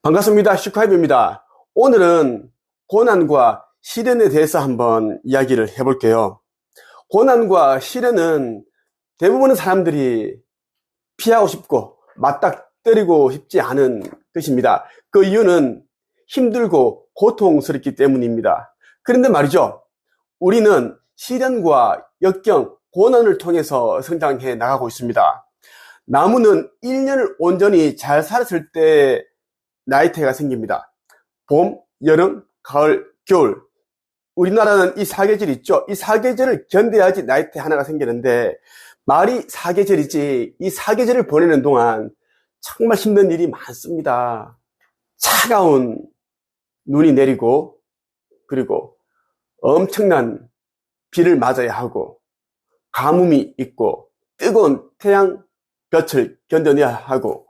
반갑습니다. 슈카이브입니다. 오늘은 고난과 시련에 대해서 한번 이야기를 해볼게요. 고난과 시련은 대부분의 사람들이 피하고 싶고 맞닥뜨리고 싶지 않은 것입니다. 그 이유는 힘들고 고통스럽기 때문입니다. 그런데 말이죠. 우리는 시련과 역경, 고난을 통해서 성장해 나가고 있습니다. 나무는 1년을 온전히 잘 살았을 때 나이테가 생깁니다. 봄, 여름, 가을, 겨울. 우리나라는 이 사계절이 있죠. 이 사계절을 견뎌야지 나이테 하나가 생기는데 말이 사계절이지 이 사계절을 보내는 동안 정말 힘든 일이 많습니다. 차가운 눈이 내리고 그리고 엄청난 비를 맞아야 하고 가뭄이 있고 뜨거운 태양 볕을 견뎌내야 하고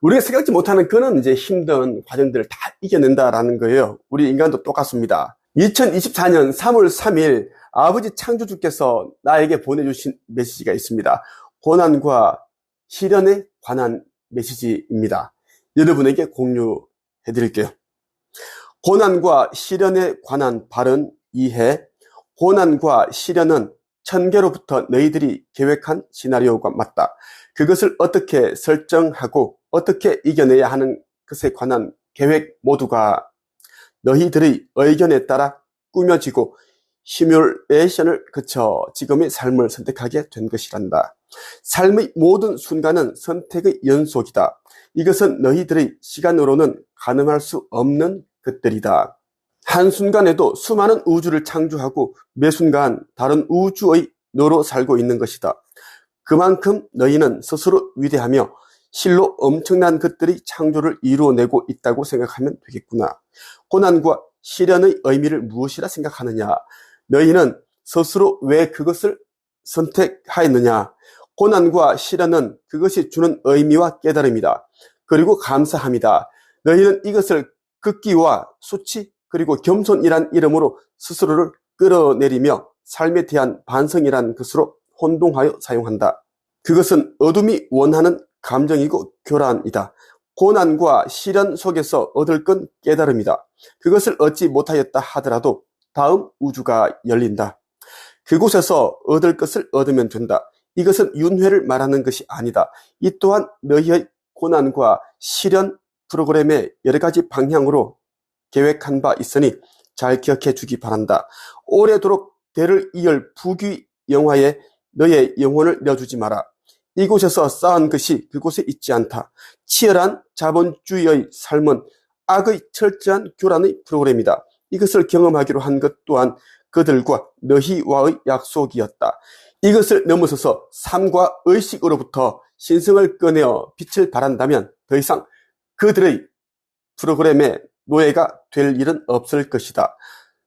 우리가 생각지 못하는 그런 이제 힘든 과정들을 다 이겨낸다라는 거예요. 우리 인간도 똑같습니다. 2024년 3월 3일 아버지 창조주께서 나에게 보내주신 메시지가 있습니다. 고난과 시련에 관한 메시지입니다. 여러분에게 공유해 드릴게요. 고난과 시련에 관한 바른 이해. 고난과 시련은 천계로부터 너희들이 계획한 시나리오가 맞다. 그것을 어떻게 설정하고 어떻게 이겨내야 하는 것에 관한 계획 모두가 너희들의 의견에 따라 꾸며지고 시뮬레이션을 거쳐 지금의 삶을 선택하게 된 것이란다. 삶의 모든 순간은 선택의 연속이다. 이것은 너희들의 시간으로는 가늠할 수 없는 것들이다. 한순간에도 수많은 우주를 창조하고 매 순간 다른 우주의 너로 살고 있는 것이다. 그만큼 너희는 스스로 위대하며 실로 엄청난 것들이 창조를 이루어내고 있다고 생각하면 되겠구나. 고난과 시련의 의미를 무엇이라 생각하느냐? 너희는 스스로 왜 그것을 선택하였느냐? 고난과 시련은 그것이 주는 의미와 깨달음이다. 그리고 감사함이다. 너희는 이것을 극기와 수치 그리고 겸손이란 이름으로 스스로를 끌어내리며 삶에 대한 반성이란 것으로 혼동하여 사용한다. 그것은 어둠이 원하는 감정이고 교란이다. 고난과 시련 속에서 얻을 건 깨달음이다. 그것을 얻지 못하였다 하더라도 다음 우주가 열린다. 그곳에서 얻을 것을 얻으면 된다. 이것은 윤회를 말하는 것이 아니다. 이 또한 너희의 고난과 시련 프로그램의 여러 가지 방향으로 계획한 바 있으니 잘 기억해 주기 바란다. 오래도록 대를 이을 부귀 영화에 너의 영혼을 내어주지 마라. 이곳에서 쌓은 것이 그곳에 있지 않다. 치열한 자본주의의 삶은 악의 철저한 교란의 프로그램이다. 이것을 경험하기로 한 것 또한 그들과 너희와의 약속이었다. 이것을 넘어서서 삶과 의식으로부터 신성을 꺼내어 빛을 발한다면 더 이상 그들의 프로그램에 노예가 될 일은 없을 것이다.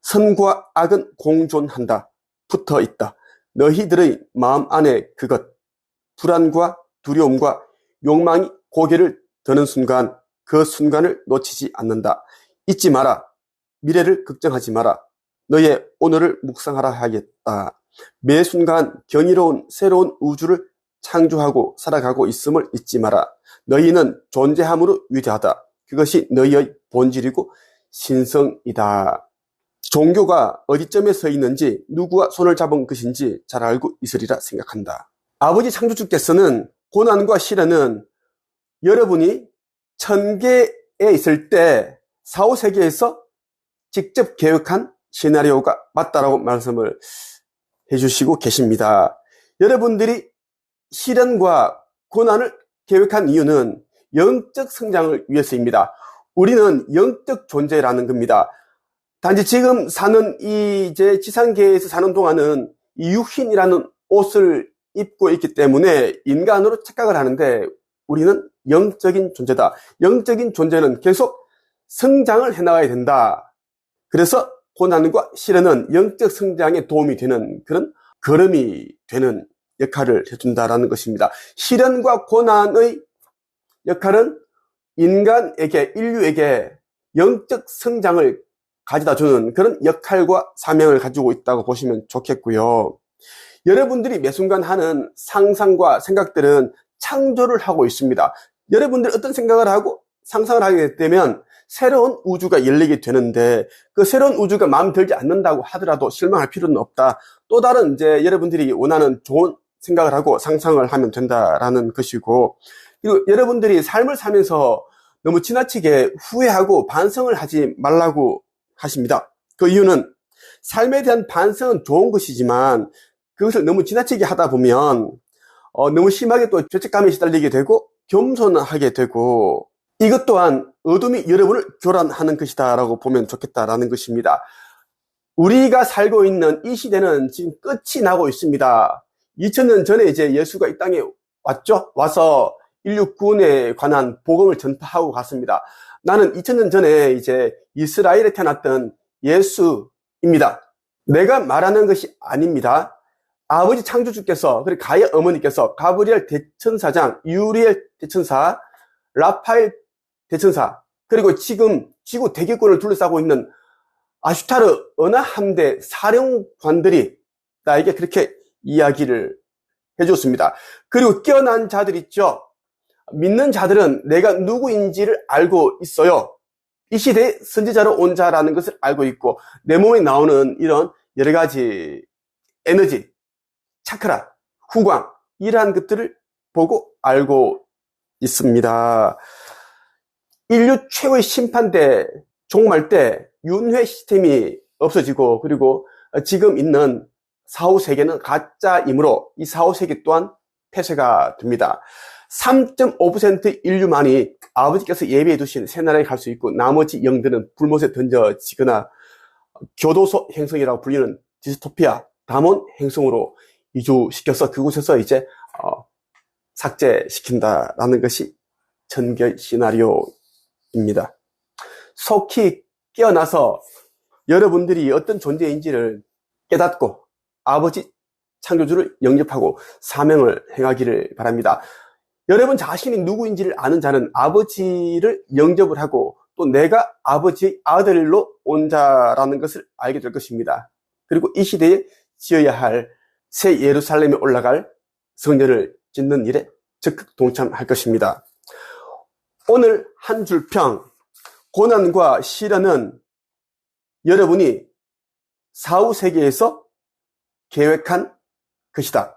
선과 악은 공존한다. 붙어 있다. 너희들의 마음 안에 그것, 불안과 두려움과 욕망이 고개를 드는 순간 그 순간을 놓치지 않는다. 잊지 마라. 미래를 걱정하지 마라. 너의 오늘을 묵상하라 하겠다. 매 순간 경이로운 새로운 우주를 창조하고 살아가고 있음을 잊지 마라. 너희는 존재함으로 위대하다. 그것이 너희의 본질이고 신성이다. 종교가 어디쯤에 서 있는지 누구와 손을 잡은 것인지 잘 알고 있으리라 생각한다. 아버지 창조주께서는 고난과 시련은 여러분이 천계에 있을 때 사후세계에서 직접 계획한 시나리오가 맞다라고 말씀을 해주시고 계십니다. 여러분들이 시련과 고난을 계획한 이유는 영적 성장을 위해서입니다. 우리는 영적 존재라는 겁니다. 단지 지금 사는 이제 지상계에서 사는 동안은 이 육신이라는 옷을 입고 있기 때문에 인간으로 착각을 하는데 우리는 영적인 존재다. 영적인 존재는 계속 성장을 해나가야 된다. 그래서 고난과 시련은 영적 성장에 도움이 되는 그런 걸음이 되는 역할을 해준다라는 것입니다. 시련과 고난의 역할은 인간에게, 인류에게 영적 성장을 가져다 주는 그런 역할과 사명을 가지고 있다고 보시면 좋겠고요. 여러분들이 매 순간 하는 상상과 생각들은 창조를 하고 있습니다. 여러분들이 어떤 생각을 하고 상상을 하게 되면 새로운 우주가 열리게 되는데, 그 새로운 우주가 마음에 들지 않는다고 하더라도 실망할 필요는 없다. 또 다른 이제 여러분들이 원하는 좋은 생각을 하고 상상을 하면 된다라는 것이고, 그리고 여러분들이 삶을 살면서 너무 지나치게 후회하고 반성을 하지 말라고 하십니다. 그 이유는 삶에 대한 반성은 좋은 것이지만 그것을 너무 지나치게 하다 보면 너무 심하게 또 죄책감에 시달리게 되고 겸손하게 되고, 이것 또한 어둠이 여러분을 교란하는 것이다 라고 보면 좋겠다라는 것입니다. 우리가 살고 있는 이 시대는 지금 끝이 나고 있습니다. 2000년 전에 이제 예수가 이 땅에 왔죠. 와서 인류 구원에 관한 복음을 전파하고 갔습니다. 나는 2000년 전에 이제 이스라엘에 태어났던 예수입니다. 내가 말하는 것이 아닙니다. 아버지 창조주께서, 그리고 가야 어머니께서 가브리엘 대천사장, 유리엘 대천사, 라파엘 대천사, 그리고 지금 지구 대기권을 둘러싸고 있는 아슈타르 은하 함대 사령관들이 나에게 그렇게 이야기를 해줬습니다. 그리고 깨어난 자들 있죠. 믿는 자들은 내가 누구인지를 알고 있어요. 이 시대에 선지자로 온 자라는 것을 알고 있고, 내 몸에 나오는 이런 여러 가지 에너지, 차크라, 후광, 이러한 것들을 보고 알고 있습니다. 인류 최후의 심판 때, 종말 때 윤회 시스템이 없어지고, 그리고 지금 있는 사후세계는 가짜이므로 이 사후세계 또한 폐쇄가 됩니다. 3.5% 인류만이 아버지께서 예비해 두신 새나라에 갈 수 있고, 나머지 영들은 불못에 던져지거나 교도소 행성이라고 불리는 디스토피아, 담원 행성으로 이주시켜서 그곳에서 이제 삭제시킨다라는 것이 전개 시나리오입니다. 속히 깨어나서 여러분들이 어떤 존재인지를 깨닫고 아버지 창조주를 영접하고 사명을 행하기를 바랍니다. 여러분 자신이 누구인지를 아는 자는 아버지를 영접을 하고 또 내가 아버지의 아들로 온 자라는 것을 알게 될 것입니다. 그리고 이 시대에 지어야 할 새 예루살렘에 올라갈 성전을 짓는 일에 적극 동참할 것입니다. 오늘 한 줄 평, 고난과 시련은 여러분이 사후세계에서 계획한 것이다.